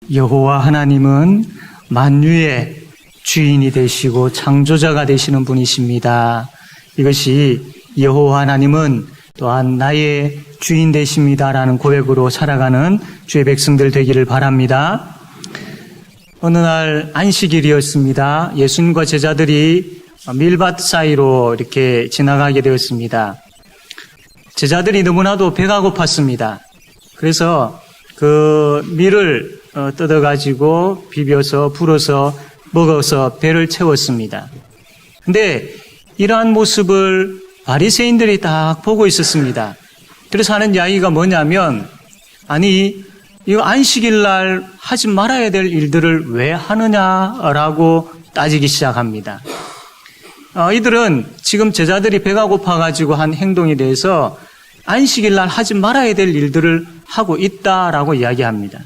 여호와 하나님은 만유의 주인이 되시고 창조자가 되시는 분이십니다. 이것이 여호와 하나님은 또한 나의 주인 되십니다라는 고백으로 살아가는 주의 백성들 되기를 바랍니다. 어느 날 안식일이었습니다. 예수님과 제자들이 밀밭 사이로 이렇게 지나가게 되었습니다. 제자들이 너무나도 배가 고팠습니다. 그래서 그 밀을 뜯어가지고 비벼서 불어서 먹어서 배를 채웠습니다. 근데 이러한 모습을 바리새인들이 딱 보고 있었습니다. 그래서 하는 이야기가 뭐냐면, 아니 이거 안식일 날 하지 말아야 될 일들을 왜 하느냐라고 따지기 시작합니다. 이들은 지금 제자들이 배가 고파가지고 한 행동에 대해서 안식일 날 하지 말아야 될 일들을 하고 있다라고 이야기합니다.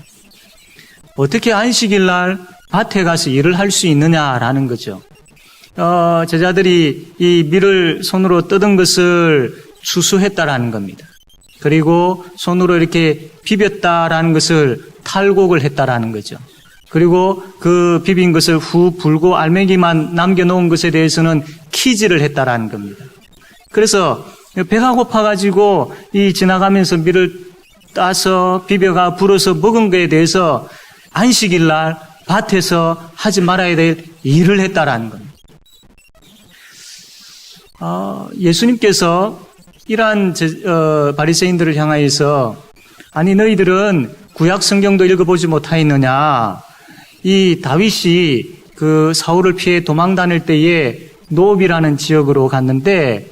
어떻게 안식일 날 밭에 가서 일을 할 수 있느냐라는 거죠. 제자들이 이 밀을 손으로 뜯은 것을 추수했다라는 겁니다. 그리고 손으로 이렇게 비볐다라는 것을 탈곡을 했다라는 거죠. 그리고 그 비빈 것을 후 불고 알맹이만 남겨놓은 것에 대해서는 키질을 했다라는 겁니다. 그래서 배가 고파가지고 이 지나가면서 밀을 따서 비벼가 불어서 먹은 것에 대해서 안식일 날 밭에서 하지 말아야 될 일을 했다라는 겁니다. 예수님께서 이러한 바리새인들을 향하여서, 아니 너희들은 구약 성경도 읽어보지 못하였느냐? 이 다윗이 그 사울을 피해 도망 다닐 때에 노업이라는 지역으로 갔는데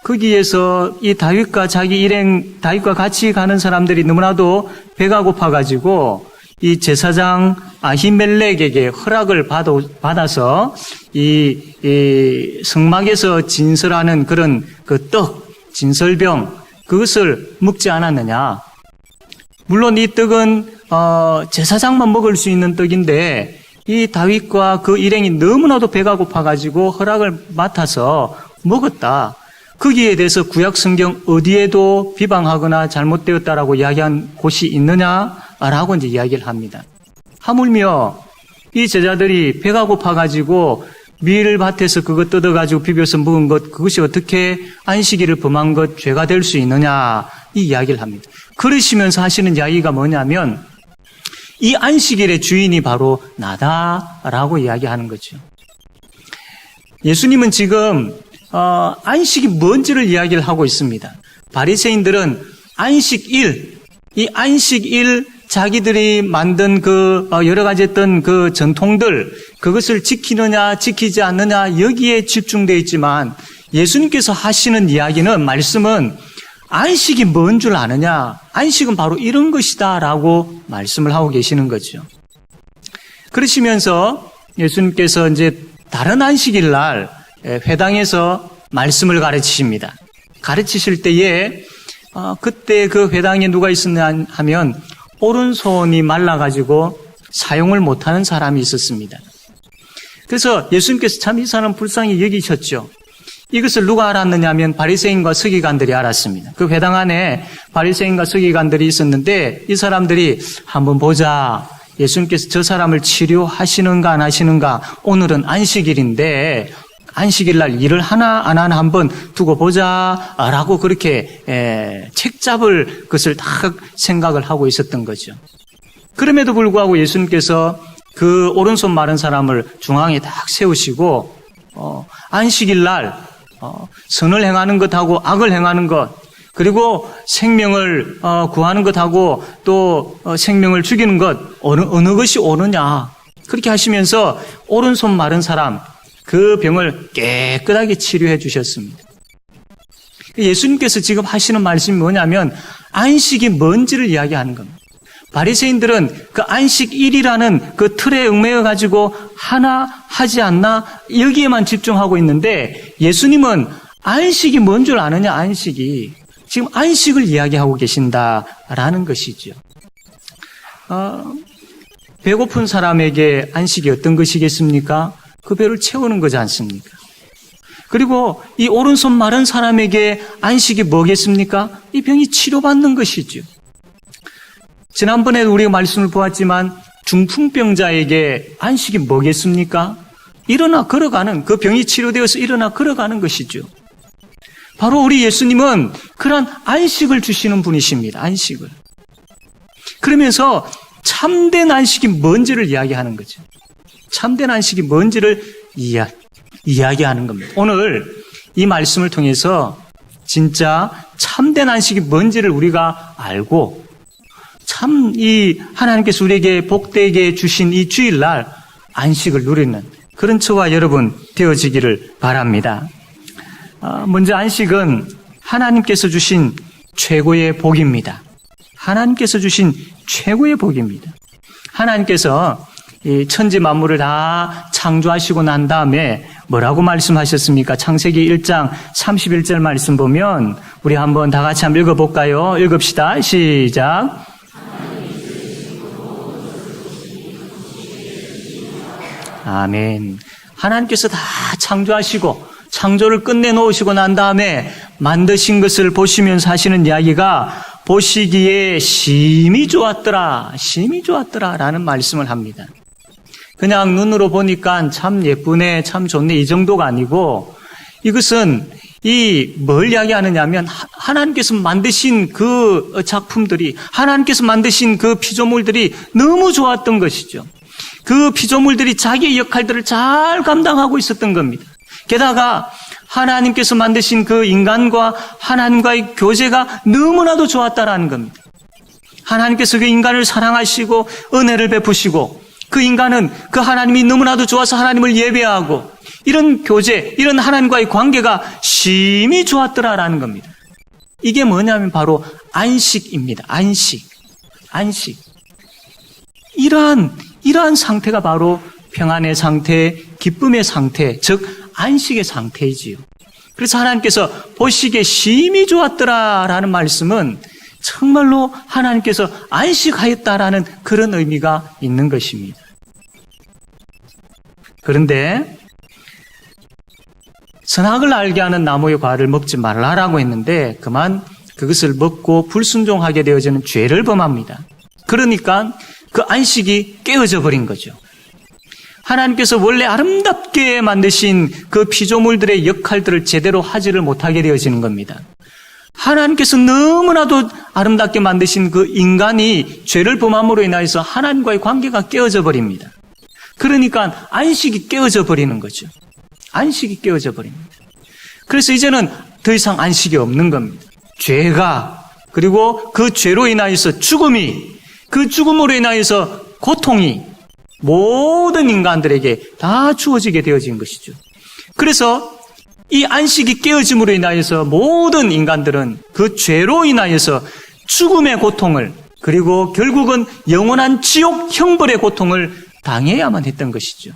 거기에서 이 다윗과 자기 일행 다윗과 같이 가는 사람들이 너무나도 배가 고파가지고 이 제사장 아히멜렉에게 허락을 받아서 이 성막에서 진설하는 그런 그 떡, 진설병, 그것을 먹지 않았느냐. 물론 이 떡은 제사장만 먹을 수 있는 떡인데 이 다윗과 그 일행이 너무나도 배가 고파가지고 허락을 맡아서 먹었다. 거기에 대해서 구약 성경 어디에도 비방하거나 잘못되었다라고 이야기한 곳이 있느냐라고 이제 이야기를 합니다. 하물며 이 제자들이 배가 고파가지고 밀밭에서 그거 뜯어가지고 비벼서 먹은 것, 그것이 어떻게 안식일을 범한 것, 죄가 될 수 있느냐, 이 이야기를 합니다. 그러시면서 하시는 이야기가 뭐냐면, 이 안식일의 주인이 바로 나다라고 이야기하는 거죠. 예수님은 지금 안식이 뭔지를 이야기를 하고 있습니다. 바리새인들은 안식일, 이 안식일 자기들이 만든 그 여러 가지 어떤 그 전통들, 그것을 지키느냐 지키지 않느냐 여기에 집중되어 있지만, 예수님께서 하시는 이야기는, 말씀은 안식이 뭔 줄 아느냐, 안식은 바로 이런 것이다 라고 말씀을 하고 계시는 거죠. 그러시면서 예수님께서 이제 다른 안식일 날 회당에서 말씀을 가르치십니다. 가르치실 때에 그때 그 회당에 누가 있었냐 하면 오른손이 말라가지고 사용을 못하는 사람이 있었습니다. 그래서 예수님께서 참 이 사람 불쌍히 여기셨죠. 이것을 누가 알았느냐 하면 바리새인과 서기관들이 알았습니다. 그 회당 안에 바리새인과 서기관들이 있었는데 이 사람들이 한번 보자. 예수님께서 저 사람을 치료하시는가 안 하시는가, 오늘은 안식일인데 안식일 날 일을 하나 안 하나 한번 두고 보자라고 그렇게 책 잡을 것을 다 생각을 하고 있었던 거죠. 그럼에도 불구하고 예수님께서 그 오른손 마른 사람을 중앙에 딱 세우시고 안식일 날 선을 행하는 것하고 악을 행하는 것, 그리고 생명을 구하는 것하고 또 생명을 죽이는 것, 어느 것이 옳으냐, 그렇게 하시면서 오른손 마른 사람 그 병을 깨끗하게 치료해 주셨습니다. 예수님께서 지금 하시는 말씀이 뭐냐면 안식이 뭔지를 이야기하는 겁니다. 바리새인들은 그 안식일이라는 그 틀에 얽매여 가지고 하나 하지 않나 여기에만 집중하고 있는데, 예수님은 안식이 뭔 줄 아느냐, 안식이. 지금 안식을 이야기하고 계신다라는 것이죠. 배고픈 사람에게 안식이 어떤 것이겠습니까? 그 배를 채우는 거지 않습니까? 그리고 이 오른손 마른 사람에게 안식이 뭐겠습니까? 이 병이 치료받는 것이죠. 지난번에도 우리가 말씀을 보았지만 중풍병자에게 안식이 뭐겠습니까? 일어나 걸어가는, 그 병이 치료되어서 일어나 걸어가는 것이죠. 바로 우리 예수님은 그런 안식을 주시는 분이십니다. 안식을. 그러면서 참된 안식이 뭔지를 이야기하는 거죠. 참된 안식이 뭔지를 이야기하는 겁니다. 오늘 이 말씀을 통해서 진짜 참된 안식이 뭔지를 우리가 알고 참 이 하나님께서 우리에게 복되게 주신 이 주일날 안식을 누리는 그런 저와 여러분 되어지기를 바랍니다. 먼저 안식은 하나님께서 주신 최고의 복입니다. 하나님께서 주신 최고의 복입니다. 하나님께서 이 천지 만물을 다 창조하시고 난 다음에 뭐라고 말씀하셨습니까? 창세기 1장 31절 말씀 보면 우리 한번 다 같이 한번 읽어볼까요? 읽읍시다. 시작. 아멘. 하나님께서 다 창조하시고 창조를 끝내놓으시고 난 다음에 만드신 것을 보시면서 하시는 이야기가 보시기에 심히 좋았더라, 심히 좋았더라 라는 말씀을 합니다. 그냥 눈으로 보니까 참 예쁘네, 참 좋네 이 정도가 아니고 이것은 뭘 이야기하느냐 하면 하나님께서 만드신 그 작품들이, 하나님께서 만드신 그 피조물들이 너무 좋았던 것이죠. 그 피조물들이 자기의 역할들을 잘 감당하고 있었던 겁니다. 게다가 하나님께서 만드신 그 인간과 하나님과의 교제가 너무나도 좋았다라는 겁니다. 하나님께서 그 인간을 사랑하시고 은혜를 베푸시고 그 인간은 그 하나님이 너무나도 좋아서 하나님을 예배하고 이런 교제, 이런 하나님과의 관계가 심히 좋았더라라는 겁니다. 이게 뭐냐면 바로 안식입니다. 안식. 이러한 상태가 바로 평안의 상태, 기쁨의 상태, 즉 안식의 상태이지요. 그래서 하나님께서 보시기에 심히 좋았더라라는 말씀은 정말로 하나님께서 안식하였다라는 그런 의미가 있는 것입니다. 그런데 선악을 알게 하는 나무의 과를 먹지 말라라고 했는데 그것을 먹고 불순종하게 되어지는 죄를 범합니다. 그러니까 그 안식이 깨어져 버린 거죠. 하나님께서 원래 아름답게 만드신 그 피조물들의 역할들을 제대로 하지를 못하게 되어지는 겁니다. 하나님께서 너무나도 아름답게 만드신 그 인간이 죄를 범함으로 인하여서 하나님과의 관계가 깨어져 버립니다. 그러니까 안식이 깨어져 버리는 거죠. 안식이 깨어져 버립니다. 그래서 이제는 더 이상 안식이 없는 겁니다. 죄가, 그리고 그 죄로 인하여서 죽음이, 그 죽음으로 인하여서 고통이 모든 인간들에게 다 주어지게 되어진 것이죠. 그래서 이 안식이 깨어짐으로 인하여서 모든 인간들은 그 죄로 인하여서 죽음의 고통을, 그리고 결국은 영원한 지옥 형벌의 고통을 당해야만 했던 것이죠.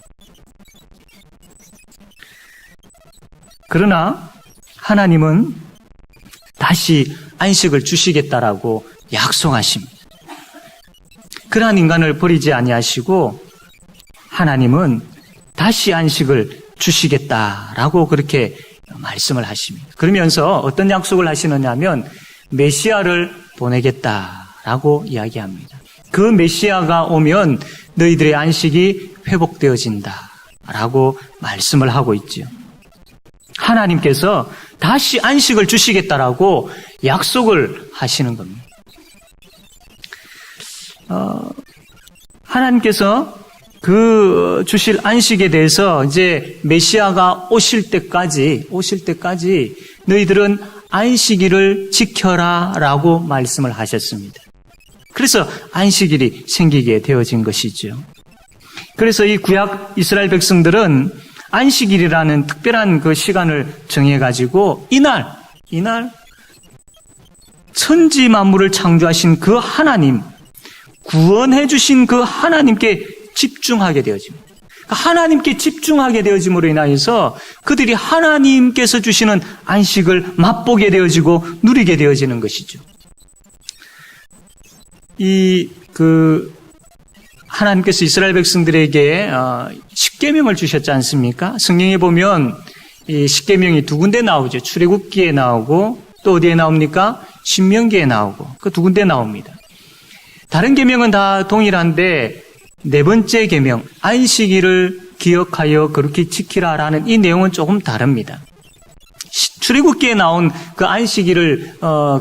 그러나 하나님은 다시 안식을 주시겠다라고 약속하십니다. 그러한 인간을 버리지 아니하시고 하나님은 다시 안식을 주시겠다라고 그렇게 말씀을 하십니다. 그러면서 어떤 약속을 하시느냐 하면 메시아를 보내겠다라고 이야기합니다. 그 메시아가 오면 너희들의 안식이 회복되어진다라고 말씀을 하고 있죠. 하나님께서 다시 안식을 주시겠다라고 약속을 하시는 겁니다. 하나님께서 그 주실 안식에 대해서 이제 메시아가 오실 때까지 너희들은 안식일을 지켜라라고 말씀을 하셨습니다. 그래서 안식일이 생기게 되어진 것이죠. 그래서 이 구약 이스라엘 백성들은 안식일이라는 특별한 그 시간을 정해가지고 이날 천지 만물을 창조하신 그 하나님, 구원해 주신 그 하나님께 집중하게 되어집니다. 하나님께 집중하게 되어짐으로 인하여서 그들이 하나님께서 주시는 안식을 맛보게 되어지고 누리게 되어지는 것이죠. 하나님께서 이스라엘 백성들에게 십계명을 주셨지 않습니까? 성경에 보면 이 십계명이 두 군데 나오죠. 출애굽기에 나오고 또 어디에 나옵니까? 신명기에 나오고 그 두 군데 나옵니다. 다른 계명은 다 동일한데 네 번째 계명, 안식일을 기억하여 그렇게 지키라라는 이 내용은 조금 다릅니다. 출애굽기에 나온 그 안식일을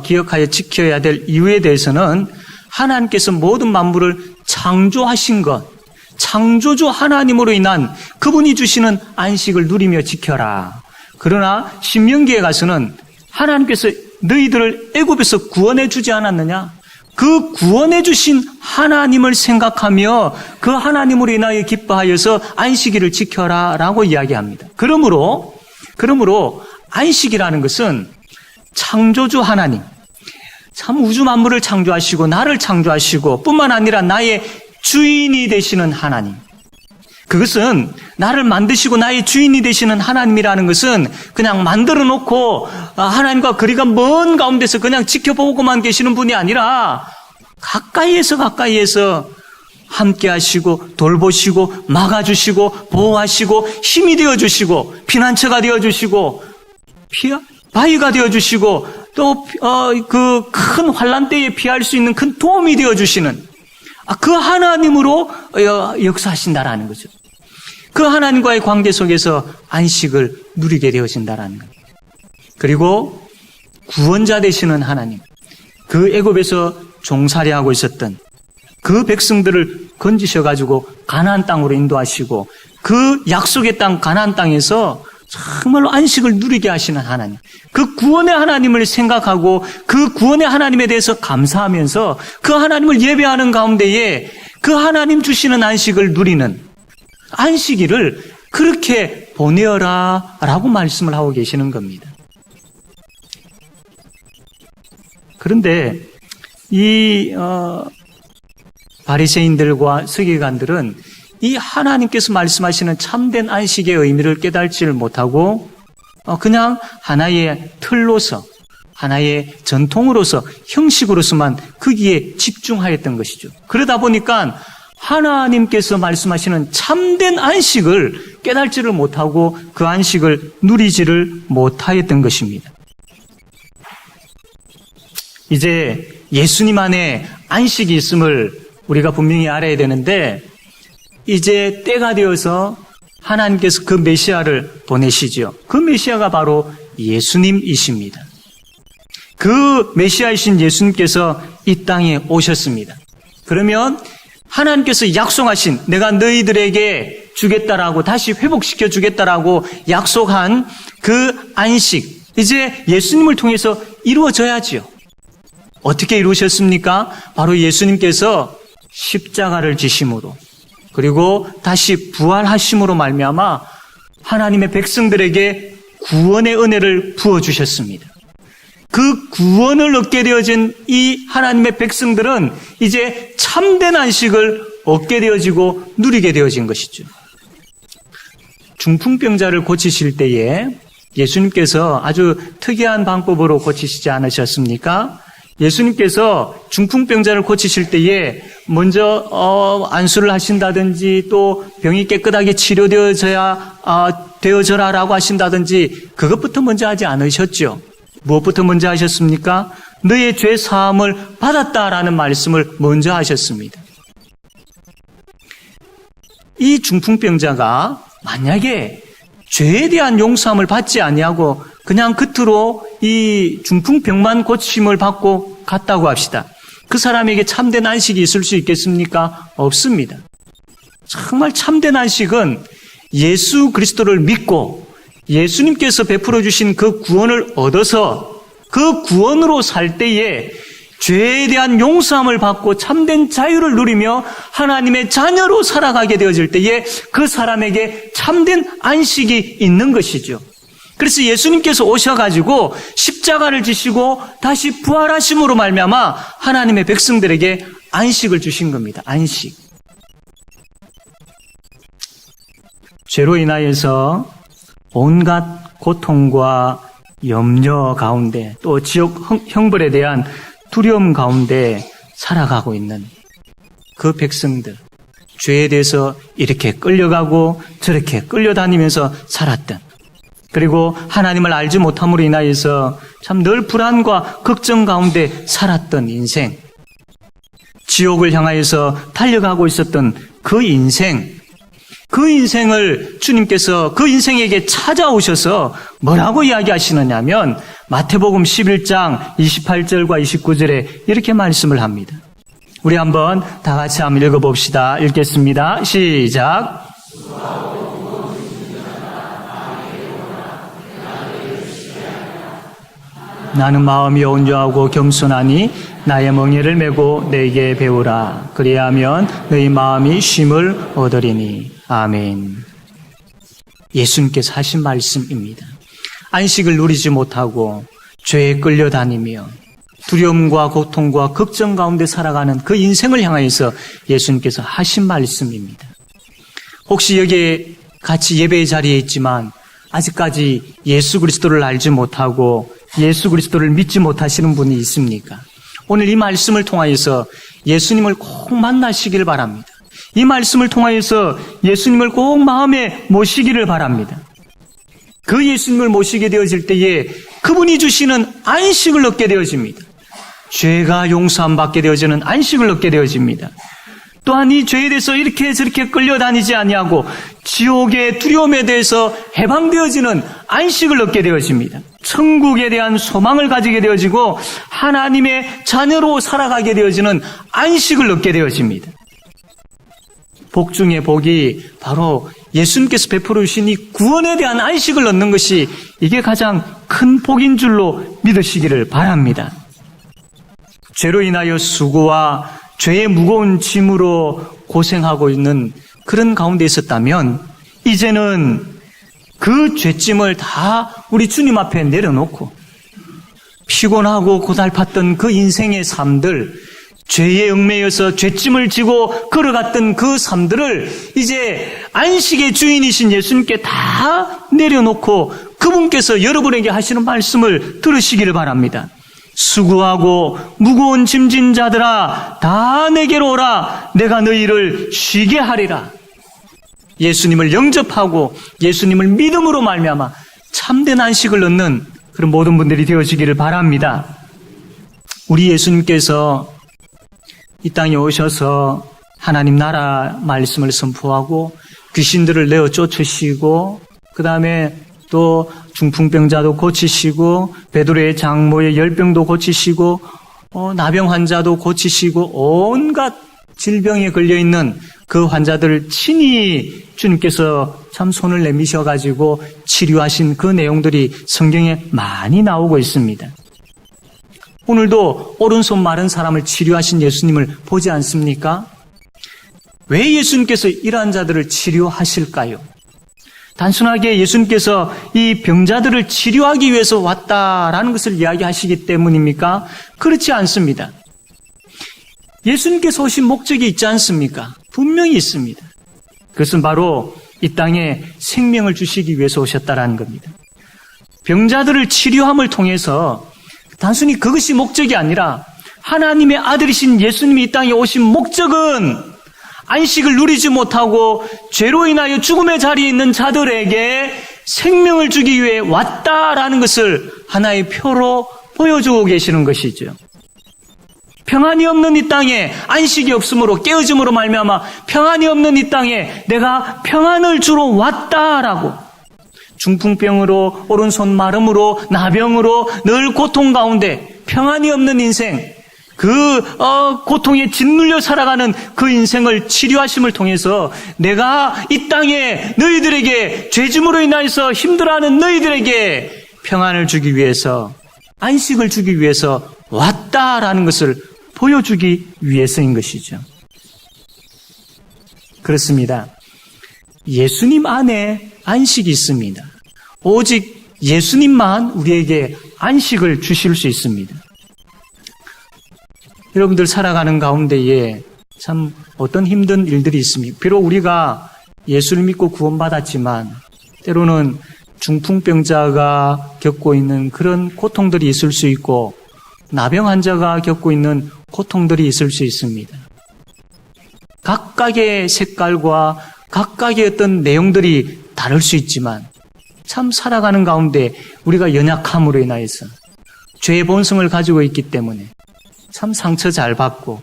기억하여 지켜야 될 이유에 대해서는 하나님께서 모든 만물을 창조하신 것, 창조주 하나님으로 인한 그분이 주시는 안식을 누리며 지켜라. 그러나 신명기에 가서는 하나님께서 너희들을 애굽에서 구원해 주지 않았느냐? 그 구원해 주신 하나님을 생각하며 그 하나님으로 인하여 기뻐하여서 안식일을 지켜라 라고 이야기합니다. 그러므로 안식이라는 것은 창조주 하나님, 참 우주 만물을 창조하시고 나를 창조하시고 뿐만 아니라 나의 주인이 되시는 하나님, 그것은 나를 만드시고 나의 주인이 되시는 하나님이라는 것은 그냥 만들어 놓고 하나님과 거리가 먼 가운데서 그냥 지켜보고만 계시는 분이 아니라 가까이에서 함께 하시고 돌보시고 막아주시고 보호하시고 힘이 되어주시고 피난처가 되어주시고 바위가 되어주시고 또 그 큰 환난 때에 피할 수 있는 큰 도움이 되어주시는 그 하나님으로 역사하신다라는 거죠. 그 하나님과의 관계 속에서 안식을 누리게 되어진다라는 거예요. 그리고 구원자 되시는 하나님, 그 애굽에서 종살이하고 있었던 그 백성들을 건지셔가지고 가나안 땅으로 인도하시고 그 약속의 땅 가나안 땅에서 정말로 안식을 누리게 하시는 하나님, 그 구원의 하나님을 생각하고 그 구원의 하나님에 대해서 감사하면서 그 하나님을 예배하는 가운데에 그 하나님 주시는 안식을 누리는 안식일을 그렇게 보내어라 라고 말씀을 하고 계시는 겁니다. 그런데 이 바리새인들과 서기관들은 이 하나님께서 말씀하시는 참된 안식의 의미를 깨달지를 못하고 그냥 하나의 틀로서, 하나의 전통으로서, 형식으로서만 거기에 집중하였던 것이죠. 그러다 보니까 하나님께서 말씀하시는 참된 안식을 깨달지를 못하고 그 안식을 누리지를 못하였던 것입니다. 이제 예수님 안에 안식이 있음을 우리가 분명히 알아야 되는데 이제 때가 되어서 하나님께서 그 메시아를 보내시죠. 그 메시아가 바로 예수님이십니다. 그 메시아이신 예수님께서 이 땅에 오셨습니다. 그러면 하나님께서 약속하신 내가 너희들에게 주겠다라고 다시 회복시켜 주겠다라고 약속한 그 안식 이제 예수님을 통해서 이루어져야지요. 어떻게 이루셨습니까? 바로 예수님께서 십자가를 지심으로 그리고 다시 부활하심으로 말미암아 하나님의 백성들에게 구원의 은혜를 부어주셨습니다. 그 구원을 얻게 되어진 이 하나님의 백성들은 이제 참된 안식을 얻게 되어지고 누리게 되어진 것이죠. 중풍병자를 고치실 때에 예수님께서 아주 특이한 방법으로 고치시지 않으셨습니까? 예수님께서 중풍병자를 고치실 때에 먼저 안수를 하신다든지 또 병이 깨끗하게 되어져라라고 하신다든지 그것부터 먼저 하지 않으셨죠. 무엇부터 먼저 하셨습니까? 너의 죄 사함을 받았다라는 말씀을 먼저 하셨습니다. 이 중풍병자가 만약에 죄에 대한 용서함을 받지 아니하고 그냥 겉으로 이 중풍병만 고침을 받고 갔다고 합시다. 그 사람에게 참된 안식이 있을 수 있겠습니까? 없습니다. 정말 참된 안식은 예수 그리스도를 믿고 예수님께서 베풀어 주신 그 구원을 얻어서 그 구원으로 살 때에 죄에 대한 용서함을 받고 참된 자유를 누리며 하나님의 자녀로 살아가게 되어질 때에 그 사람에게 참된 안식이 있는 것이죠. 그래서 예수님께서 오셔가지고 십자가를 지시고 다시 부활하심으로 말미암아 하나님의 백성들에게 안식을 주신 겁니다. 안식. 죄로 인하여서 온갖 고통과 염려 가운데 또 지옥 형벌에 대한 두려움 가운데 살아가고 있는 그 백성들, 죄에 대해서 이렇게 끌려가고 저렇게 끌려다니면서 살았던, 그리고 하나님을 알지 못함으로 인하여서 참 늘 불안과 걱정 가운데 살았던 인생, 지옥을 향하여서 달려가고 있었던 그 인생을 주님께서 그 인생에게 찾아오셔서 뭐라고 이야기하시느냐면 마태복음 11장 28절과 29절에 이렇게 말씀을 합니다. 우리 한번 다 같이 한번 읽어봅시다. 읽겠습니다. 시작. 나는 마음이 온유하고 겸손하니 나의 멍에를 메고 내게 배우라. 그리하면 너희 마음이 쉼을 얻으리니. 아멘. 예수님께서 하신 말씀입니다. 안식을 누리지 못하고 죄에 끌려다니며 두려움과 고통과 걱정 가운데 살아가는 그 인생을 향하여서 예수님께서 하신 말씀입니다. 혹시 여기에 같이 예배의 자리에 있지만 아직까지 예수 그리스도를 알지 못하고 예수 그리스도를 믿지 못하시는 분이 있습니까? 오늘 이 말씀을 통하여서 예수님을 꼭 만나시기를 바랍니다. 이 말씀을 통하여서 예수님을 꼭 마음에 모시기를 바랍니다. 그 예수님을 모시게 되어질 때에 그분이 주시는 안식을 얻게 되어집니다. 죄가 용서함 받게 되어지는 안식을 얻게 되어집니다. 또한 이 죄에 대해서 이렇게 저렇게 끌려다니지 아니하고 지옥의 두려움에 대해서 해방되어지는 안식을 얻게 되어집니다. 천국에 대한 소망을 가지게 되어지고 하나님의 자녀로 살아가게 되어지는 안식을 얻게 되어집니다. 복 중에 복이 바로 예수님께서 베풀어 주신 이 구원에 대한 안식을 얻는 것이 이게 가장 큰 복인 줄로 믿으시기를 바랍니다. 죄로 인하여 수고와 죄의 무거운 짐으로 고생하고 있는 그런 가운데 있었다면 이제는 그 죄짐을 다 우리 주님 앞에 내려놓고 피곤하고 고달팠던 그 인생의 삶들, 죄에 얽매여서 죄짐을 지고 걸어갔던 그 삶들을 이제 안식의 주인이신 예수님께 다 내려놓고 그분께서 여러분에게 하시는 말씀을 들으시기를 바랍니다. 수고하고 무거운 짐진 자들아 다 내게로 오라. 내가 너희를 쉬게 하리라. 예수님을 영접하고 예수님을 믿음으로 말미암아 참된 안식을 얻는 그런 모든 분들이 되어지기를 바랍니다. 우리 예수님께서 이 땅에 오셔서 하나님 나라 말씀을 선포하고 귀신들을 내어 쫓으시고 그 다음에 또 중풍병자도 고치시고 베드로의 장모의 열병도 고치시고 나병 환자도 고치시고 온갖 질병에 걸려있는 그 환자들을 친히 주님께서 참 손을 내미셔가지고 치료하신 그 내용들이 성경에 많이 나오고 있습니다. 오늘도 오른손 마른 사람을 치료하신 예수님을 보지 않습니까? 왜 예수님께서 이러한 자들을 치료하실까요? 단순하게 예수님께서 이 병자들을 치료하기 위해서 왔다라는 것을 이야기하시기 때문입니까? 그렇지 않습니다. 예수님께서 오신 목적이 있지 않습니까? 분명히 있습니다. 그것은 바로 이 땅에 생명을 주시기 위해서 오셨다라는 겁니다. 병자들을 치료함을 통해서 단순히 그것이 목적이 아니라 하나님의 아들이신 예수님이 이 땅에 오신 목적은 안식을 누리지 못하고 죄로 인하여 죽음의 자리에 있는 자들에게 생명을 주기 위해 왔다라는 것을 하나의 표로 보여주고 계시는 것이죠. 평안이 없는 이 땅에 안식이 없으므로 깨어짐으로 말미암아 평안이 없는 이 땅에 내가 평안을 주러 왔다라고 중풍병으로 오른손 마름으로 나병으로 늘 고통 가운데 평안이 없는 인생 고통에 짓눌려 살아가는 그 인생을 치료하심을 통해서 내가 이 땅에 너희들에게 죄짐으로 인하여서 힘들어하는 너희들에게 평안을 주기 위해서 안식을 주기 위해서 왔다라는 것을 보여주기 위해서인 것이죠. 그렇습니다. 예수님 안에 안식이 있습니다. 오직 예수님만 우리에게 안식을 주실 수 있습니다. 여러분들 살아가는 가운데에 참 어떤 힘든 일들이 있습니까? 비록 우리가 예수를 믿고 구원받았지만 때로는 중풍병자가 겪고 있는 그런 고통들이 있을 수 있고 나병 환자가 겪고 있는 고통들이 있을 수 있습니다. 각각의 색깔과 각각의 어떤 내용들이 다를 수 있지만 참 살아가는 가운데 우리가 연약함으로 인하여서 죄의 본성을 가지고 있기 때문에 참 상처 잘 받고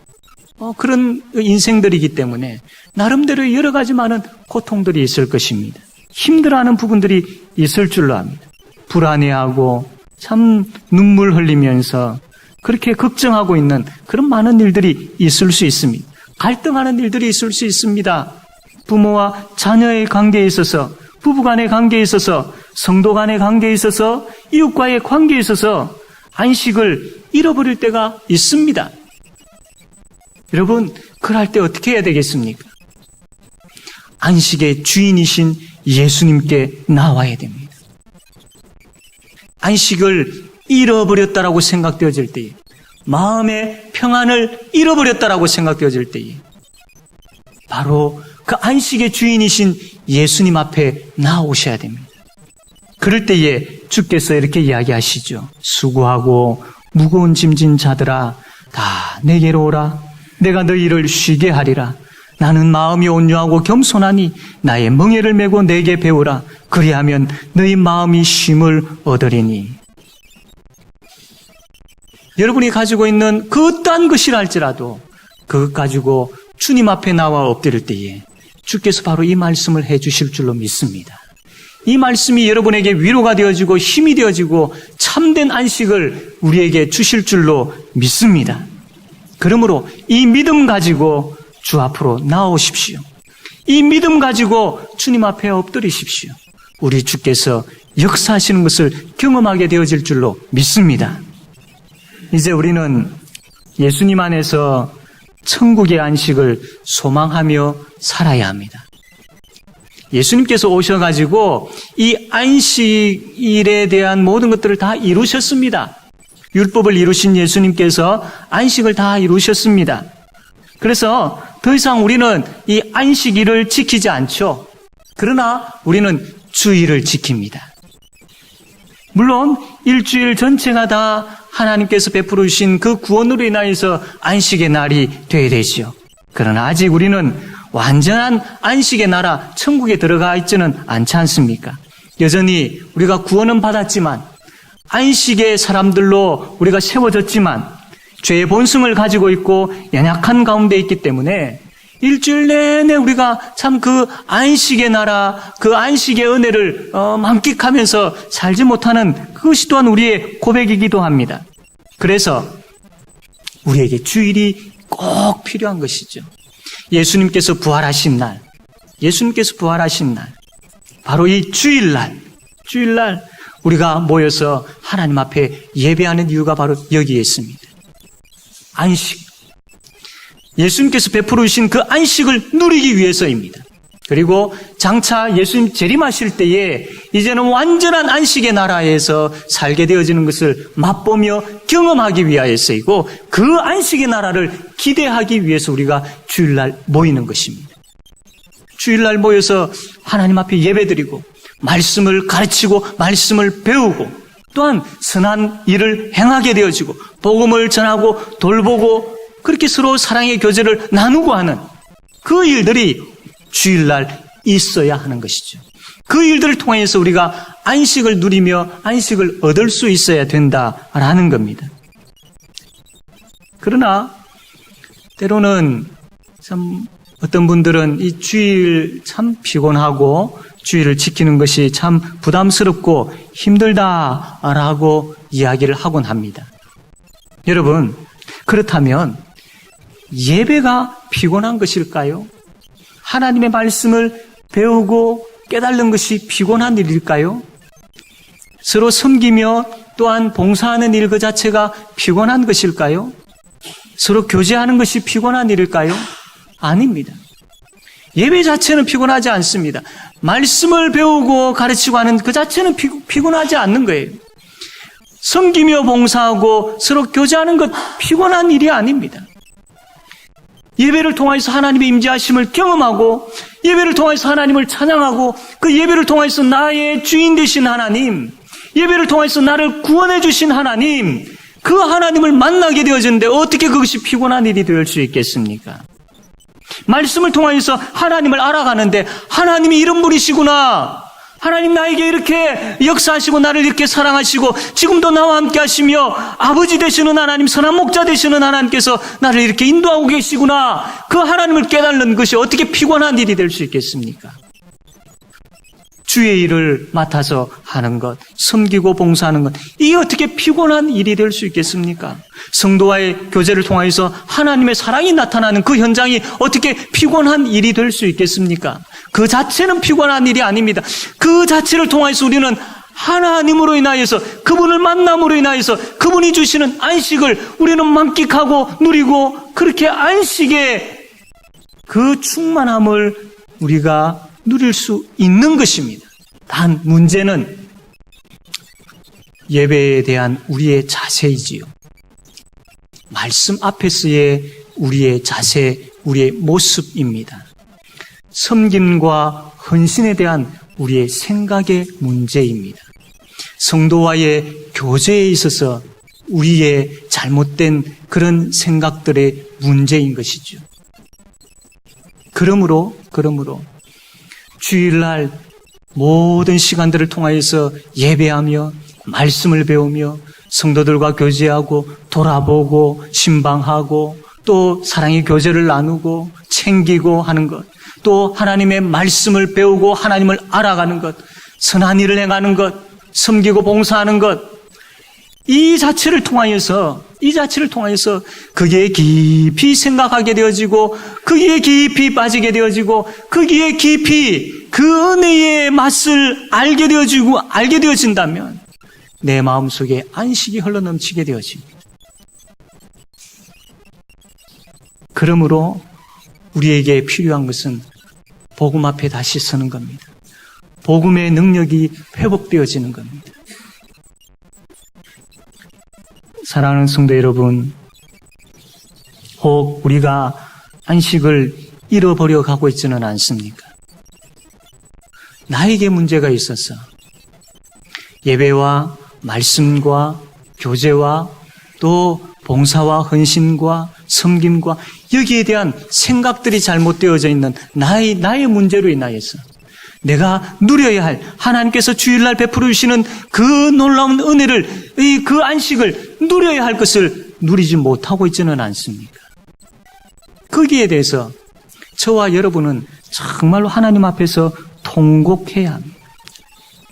그런 인생들이기 때문에 나름대로 여러 가지 많은 고통들이 있을 것입니다. 힘들어하는 부분들이 있을 줄로 압니다. 불안해하고 참 눈물 흘리면서 그렇게 걱정하고 있는 그런 많은 일들이 있을 수 있습니다. 갈등하는 일들이 있을 수 있습니다. 부모와 자녀의 관계에 있어서, 부부 간의 관계에 있어서, 성도 간의 관계에 있어서, 이웃과의 관계에 있어서 안식을 잃어버릴 때가 있습니다. 여러분, 그럴 때 어떻게 해야 되겠습니까? 안식의 주인이신 예수님께 나와야 됩니다. 안식을 잃어버렸다라고 생각되어질 때에, 마음의 평안을 잃어버렸다라고 생각되어질 때에 바로 그 안식의 주인이신 예수님 앞에 나오셔야 됩니다. 그럴 때에 주께서 이렇게 이야기하시죠. 수고하고 무거운 짐진 자들아 다 내게로 오라. 내가 너희를 쉬게 하리라. 나는 마음이 온유하고 겸손하니 나의 멍에를 메고 내게 배우라. 그리하면 너희 마음이 쉼을 얻으리니. 여러분이 가지고 있는 그 어떠한 것이라 할지라도 그것 가지고 주님 앞에 나와 엎드릴 때에 주께서 바로 이 말씀을 해주실 줄로 믿습니다. 이 말씀이 여러분에게 위로가 되어지고 힘이 되어지고 참된 안식을 우리에게 주실 줄로 믿습니다. 그러므로 이 믿음 가지고 주 앞으로 나오십시오. 이 믿음 가지고 주님 앞에 엎드리십시오. 우리 주께서 역사하시는 것을 경험하게 되어질 줄로 믿습니다. 이제 우리는 예수님 안에서 천국의 안식을 소망하며 살아야 합니다. 예수님께서 오셔가지고 이 안식일에 대한 모든 것들을 다 이루셨습니다. 율법을 이루신 예수님께서 안식을 다 이루셨습니다. 그래서 더 이상 우리는 이 안식일을 지키지 않죠. 그러나 우리는 주일을 지킵니다. 물론 일주일 전체가 다 하나님께서 베풀어 주신 그 구원으로 인하여서 안식의 날이 되어야 되죠. 그러나 아직 우리는 완전한 안식의 나라 천국에 들어가 있지는 않지 않습니까? 여전히 우리가 구원은 받았지만 안식의 사람들로 우리가 세워졌지만 죄의 본성을 가지고 있고 연약한 가운데 있기 때문에 일주일 내내 우리가 참 그 안식의 나라, 그 안식의 은혜를 만끽하면서 살지 못하는 그것이 또한 우리의 고백이기도 합니다. 그래서 우리에게 주일이 꼭 필요한 것이죠. 예수님께서 부활하신 날, 바로 이 주일날 우리가 모여서 하나님 앞에 예배하는 이유가 바로 여기에 있습니다. 안식. 예수님께서 베풀어 주신 그 안식을 누리기 위해서입니다. 그리고 장차 예수님 재림하실 때에 이제는 완전한 안식의 나라에서 살게 되어지는 것을 맛보며 경험하기 위하여서이고 그 안식의 나라를 기대하기 위해서 우리가 주일날 모이는 것입니다. 주일날 모여서 하나님 앞에 예배드리고 말씀을 가르치고 말씀을 배우고 또한 선한 일을 행하게 되어지고 복음을 전하고 돌보고 그렇게 서로 사랑의 교제를 나누고 하는 그 일들이 주일날 있어야 하는 것이죠. 그 일들을 통해서 우리가 안식을 누리며 안식을 얻을 수 있어야 된다라는 겁니다. 그러나 때로는 참 어떤 분들은 이 주일 참 피곤하고 주일을 지키는 것이 참 부담스럽고 힘들다라고 이야기를 하곤 합니다. 여러분, 그렇다면 예배가 피곤한 것일까요? 하나님의 말씀을 배우고 깨달는 것이 피곤한 일일까요? 서로 섬기며 또한 봉사하는 일 그 자체가 피곤한 것일까요? 서로 교제하는 것이 피곤한 일일까요? 아닙니다. 예배 자체는 피곤하지 않습니다. 말씀을 배우고 가르치고 하는 그 자체는 피곤하지 않는 거예요. 섬기며 봉사하고 서로 교제하는 것 피곤한 일이 아닙니다. 예배를 통해서 하나님의 임재하심을 경험하고 예배를 통해서 하나님을 찬양하고 그 예배를 통해서 나의 주인 되신 하나님, 예배를 통해서 나를 구원해 주신 하나님, 그 하나님을 만나게 되어지는데 어떻게 그것이 피곤한 일이 될 수 있겠습니까? 말씀을 통해서 하나님을 알아가는데 하나님이 이런 분이시구나, 하나님 나에게 이렇게 역사하시고 나를 이렇게 사랑하시고 지금도 나와 함께 하시며 아버지 되시는 하나님, 선한 목자 되시는 하나님께서 나를 이렇게 인도하고 계시구나. 그 하나님을 깨닫는 것이 어떻게 피곤한 일이 될 수 있겠습니까? 주의 일을 맡아서 하는 것, 섬기고 봉사하는 것, 이게 어떻게 피곤한 일이 될 수 있겠습니까? 성도와의 교제를 통해서 하나님의 사랑이 나타나는 그 현장이 어떻게 피곤한 일이 될 수 있겠습니까? 그 자체는 피곤한 일이 아닙니다. 그 자체를 통해서 우리는 하나님으로 인하여서, 그분을 만남으로 인하여서 그분이 주시는 안식을 우리는 만끽하고 누리고, 그렇게 안식의 그 충만함을 우리가 누릴 수 있는 것입니다. 단 문제는 예배에 대한 우리의 자세이지요. 말씀 앞에서의 우리의 자세, 우리의 모습입니다. 섬김과 헌신에 대한 우리의 생각의 문제입니다. 성도와의 교제에 있어서 우리의 잘못된 그런 생각들의 문제인 것이죠. 그러므로 주일날 모든 시간들을 통하여서 예배하며 말씀을 배우며 성도들과 교제하고 돌아보고 신방하고 또 사랑의 교제를 나누고 챙기고 하는 것, 또 하나님의 말씀을 배우고 하나님을 알아가는 것, 선한 일을 행하는 것, 섬기고 봉사하는 것, 이 자체를 통하여서 거기에 깊이 생각하게 되어지고 거기에 깊이 빠지게 되어지고 거기에 깊이 그 은혜의 맛을 알게 되어진다면 내 마음속에 안식이 흘러넘치게 되어집니다. 그러므로 우리에게 필요한 것은 복음 앞에 다시 서는 겁니다. 복음의 능력이 회복되어지는 겁니다. 사랑하는 성도 여러분, 혹 우리가 안식을 잃어버려 가고 있지는 않습니까? 나에게 문제가 있어서 예배와 말씀과 교제와 또 봉사와 헌신과 섬김과 여기에 대한 생각들이 잘못되어져 있는 나의 문제로 인하여서 내가 누려야 할 하나님께서 주일날 베풀어 주시는 그 놀라운 은혜를, 그 안식을 누려야 할 것을 누리지 못하고 있지는 않습니까? 거기에 대해서 저와 여러분은 정말로 하나님 앞에서 통곡해야 합니다.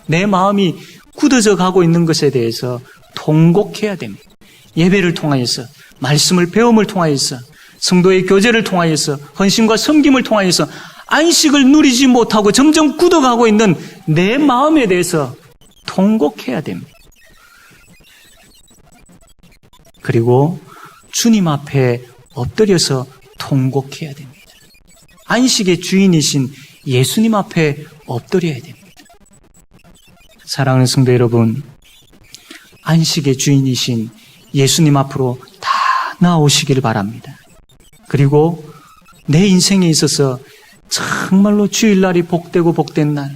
내 마음이 굳어져 가고 있는 것에 대해서 통곡해야 됩니다. 예배를 통하여서, 말씀을 배움을 통하여서, 성도의 교제를 통하여서, 헌신과 섬김을 통하여서 안식을 누리지 못하고 점점 굳어가고 있는 내 마음에 대해서 통곡해야 됩니다. 그리고 주님 앞에 엎드려서 통곡해야 됩니다. 안식의 주인이신 예수님 앞에 엎드려야 됩니다. 사랑하는 성도 여러분, 안식의 주인이신 예수님 앞으로 다 나오시길 바랍니다. 그리고 내 인생에 있어서 정말로 주일날이 복되고 복된 날,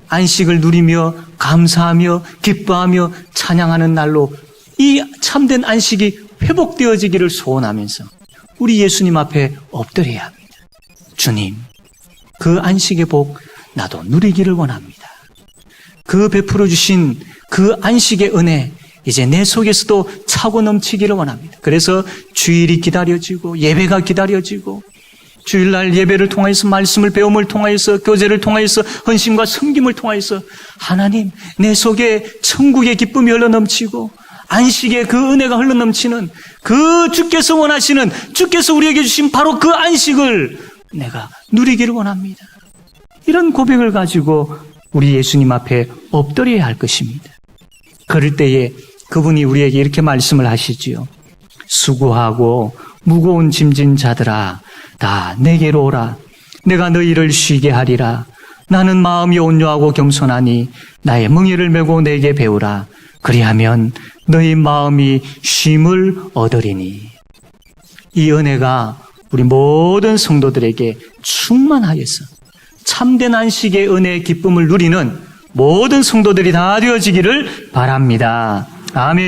안식을 누리며 감사하며 기뻐하며 찬양하는 날로 이 참된 안식이 회복되어지기를 소원하면서 우리 예수님 앞에 엎드려야 합니다. 주님, 그 안식의 복 나도 누리기를 원합니다. 그 베풀어 주신 그 안식의 은혜 이제 내 속에서도 차고 넘치기를 원합니다. 그래서 주일이 기다려지고 예배가 기다려지고 주일날 예배를 통해서 말씀을 배움을 통해서 교제를 통해서 헌신과 섬김을 통해서 하나님 내 속에 천국의 기쁨이 흘러넘치고 안식의 그 은혜가 흘러넘치는 그 주께서 원하시는 주께서 우리에게 주신 바로 그 안식을 내가 누리기를 원합니다. 이런 고백을 가지고 우리 예수님 앞에 엎드려야 할 것입니다. 그럴 때에 그분이 우리에게 이렇게 말씀을 하시지요. 수고하고 무거운 짐진 자들아 다 내게로 오라. 내가 너희를 쉬게 하리라. 나는 마음이 온유하고 겸손하니 나의 멍에를 메고 내게 배우라. 그리하면 너희 마음이 쉼을 얻으리니. 이 은혜가 우리 모든 성도들에게 충만하여서 참된 안식의 은혜의 기쁨을 누리는 모든 성도들이 다 되어지기를 바랍니다. 아멘.